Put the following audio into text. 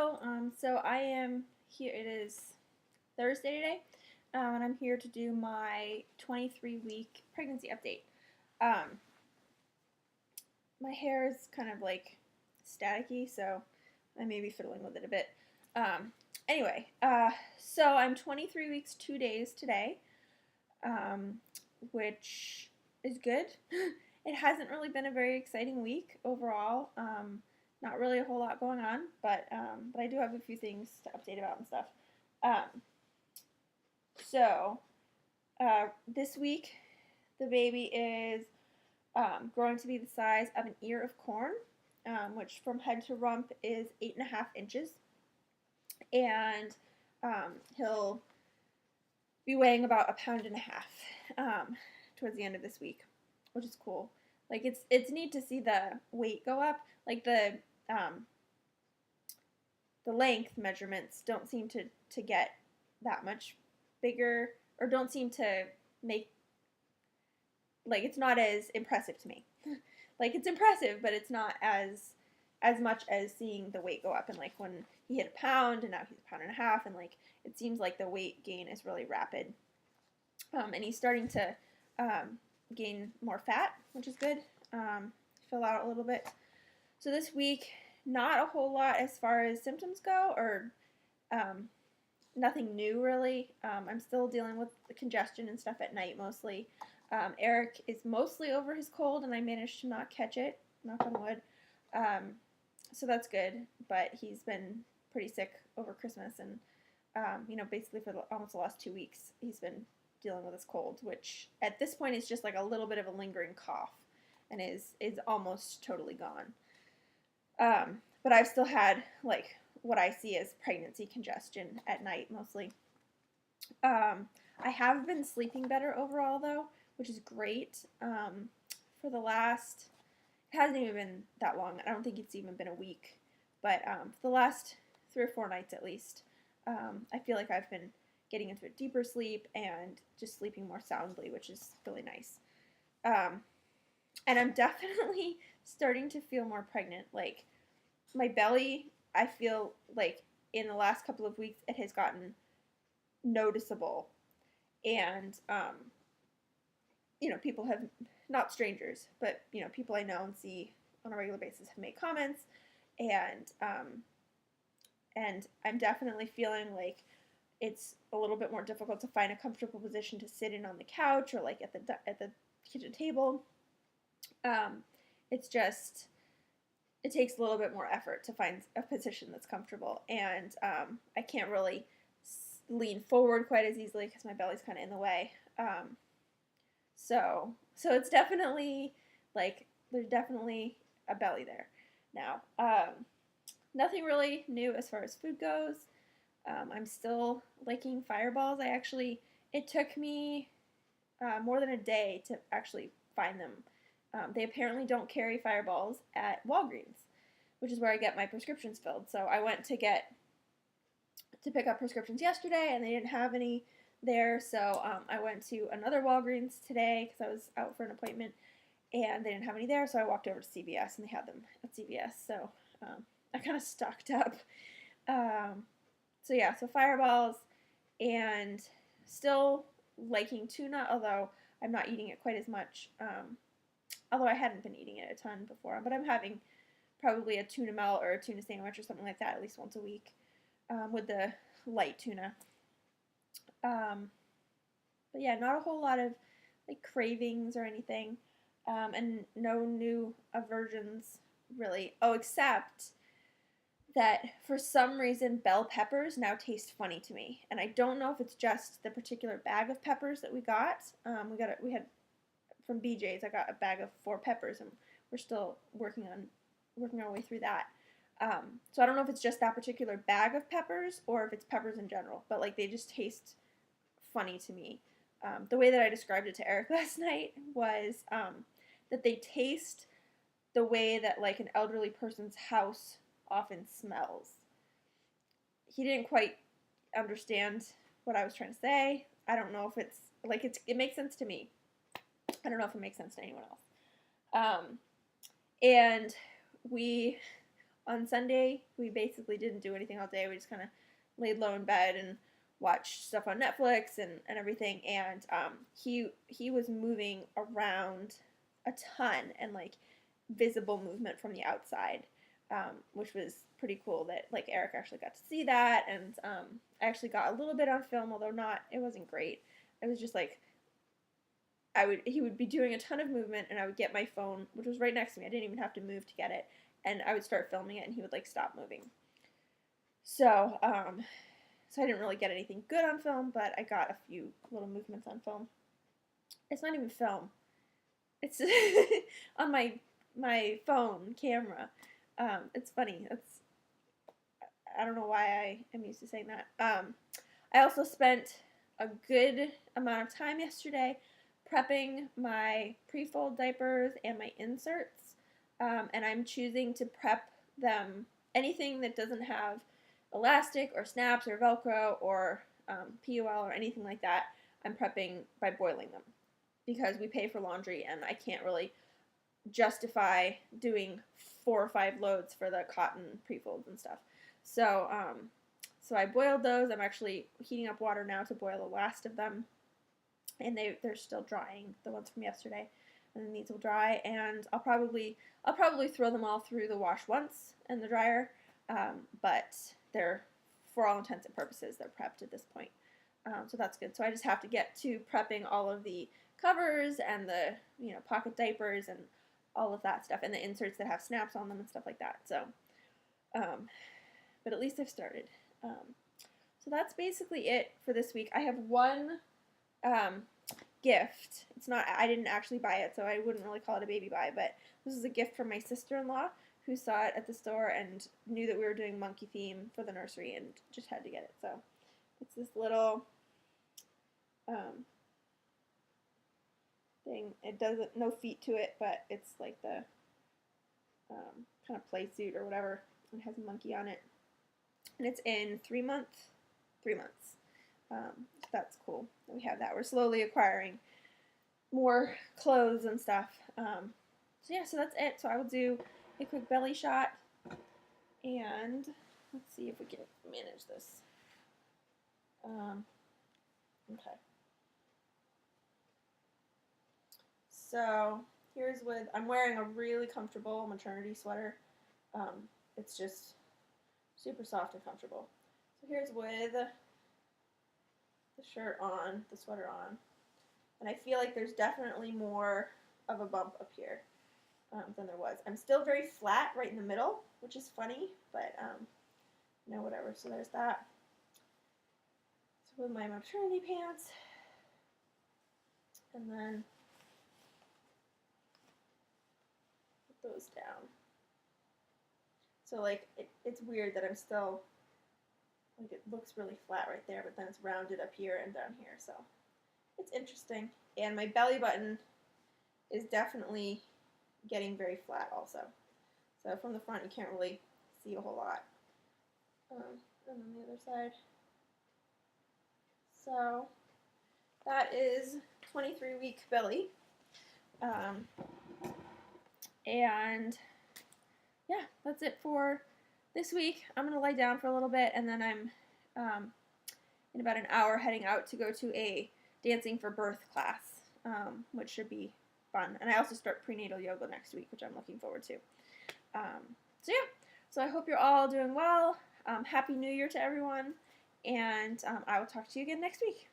Hello, so I am here, it is Thursday today, and I'm here to do my 23-week pregnancy update. Um, my hair is kind of like staticky, so I may be fiddling with it a bit. Um, anyway, so I'm 23 weeks, 2 days today, um, which is good. It hasn't really been a very exciting week overall. Not really a whole lot going on, but I do have a few things to update about and stuff. Um, this week, the baby is growing to be the size of an ear of corn, which from head to rump is 8.5 inches, and he'll be weighing about 1.5 pounds towards the end of this week, which is cool. Like it's neat to see the weight go up. Like the length measurements don't seem to get that much bigger, or don't seem to make, like, it's not as impressive to me. Like, it's impressive, but it's not as much as seeing the weight go up. And like when he hit 1 pound and now he's 1.5 pounds, and like it seems like the weight gain is really rapid. And he's starting to gain more fat, which is good. Fill out a little bit. So this week, not a whole lot as far as symptoms go, or nothing new really. I'm still dealing with the congestion and stuff at night mostly. Eric is mostly over his cold, and I managed to not catch it, knock on wood. So that's good, but he's been pretty sick over Christmas, and basically for almost the last 2 weeks, he's been dealing with his cold, which at this point is just like a little bit of a lingering cough, and is almost totally gone. But I've still had like what I see as pregnancy congestion at night mostly. I have been sleeping better overall though, which is great. For the last, it hasn't even been that long. I don't think it's even been a week, but for the last 3 or 4 nights at least, I feel like I've been getting into a deeper sleep and just sleeping more soundly, which is really nice. And I'm definitely starting to feel more pregnant. Like my belly, I feel like in the last couple of weeks it has gotten noticeable, and people have, not strangers, but people I know and see on a regular basis have made comments, and I'm definitely feeling like it's a little bit more difficult to find a comfortable position to sit in on the couch or like at the kitchen table. It's just, it takes a little bit more effort to find a position that's comfortable, and I can't really lean forward quite as easily because my belly's kind of in the way. So it's definitely like there's definitely a belly there now. Nothing really new as far as food goes. I'm still liking Fireballs. It took me more than a day to actually find them. They apparently don't carry Fireballs at Walgreens, which is where I get my prescriptions filled. So I went to pick up prescriptions yesterday, and they didn't have any there. So I went to another Walgreens today because I was out for an appointment, and they didn't have any there. So I walked over to CVS, and they had them at CVS. So I kind of stocked up. So Fireballs, and still liking tuna, although I'm not eating it quite as much. Although I hadn't been eating it a ton before, but I'm having probably a tuna melt or a tuna sandwich or something like that at least once a week with the light tuna. But yeah, not a whole lot of like cravings or anything, and no new aversions really. Oh, except that for some reason bell peppers now taste funny to me, and I don't know if it's just the particular bag of peppers that we got. We had from BJ's. I got a bag of 4 peppers, and we're still working our way through that. So I don't know if it's just that particular bag of peppers or if it's peppers in general, but like they just taste funny to me. The way that I described it to Eric last night was that they taste the way that like an elderly person's house often smells. He didn't quite understand what I was trying to say. I don't know if it's like it makes sense to me. I don't know if it makes sense to anyone else. And we on Sunday, we basically didn't do anything all day. We just kind of laid low in bed and watched stuff on Netflix and everything. And he was moving around a ton and like visible movement from the outside, which was pretty cool. That like Eric actually got to see that, and I actually got a little bit on film, although it wasn't great. It was just like he would be doing a ton of movement, and I would get my phone, which was right next to me. I didn't even have to move to get it, and I would start filming it, and he would like stop moving. So so I didn't really get anything good on film, but I got a few little movements on film. It's not even film. It's on my phone camera. It's funny. I don't know why I am used to saying that. I also spent a good amount of time yesterday prepping my pre-fold diapers and my inserts, and I'm choosing to prep them, anything that doesn't have elastic or snaps or Velcro or PUL or anything like that. I'm prepping by boiling them because we pay for laundry, and I can't really justify doing 4 or 5 loads for the cotton pre-folds and stuff. So so I boiled those. I'm actually heating up water now to boil the last of them, and they're still drying, the ones from yesterday, and then these will dry, and I'll probably throw them all through the wash once in the dryer, but they're, for all intents and purposes, they're prepped at this point. So that's good. So I just have to get to prepping all of the covers and the pocket diapers and all of that stuff, and the inserts that have snaps on them and stuff like that. So, but at least I've started. So that's basically it for this week. I have one gift. I didn't actually buy it, so I wouldn't really call it a baby buy, but this is a gift from my sister-in-law who saw it at the store and knew that we were doing monkey theme for the nursery and just had to get it. So it's this little thing. It doesn't, no feet to it, but it's like the kind of play suit or whatever. It has a monkey on it, and it's in 3 months. That's cool that we have that. We're slowly acquiring more clothes and stuff. So yeah, so that's it. So I will do a quick belly shot, and let's see if we can manage this. Okay. So here's I'm wearing a really comfortable maternity sweater. It's just super soft and comfortable. So here's with the shirt on, the sweater on, and I feel like there's definitely more of a bump up here than there was. I'm still very flat right in the middle, which is funny, but whatever. So there's that. So with my maternity pants, and then put those down. So like it's weird that I'm still, like, it looks really flat right there, but then it's rounded up here and down here, so it's interesting. And my belly button is definitely getting very flat also. So from the front you can't really see a whole lot. And then the other side. So that is 23-week belly. And yeah, that's it for this week. I'm going to lie down for a little bit, and then I'm in about an hour heading out to go to a dancing for birth class, which should be fun. And I also start prenatal yoga next week, which I'm looking forward to. So yeah, so I hope you're all doing well. Happy New Year to everyone, and I will talk to you again next week.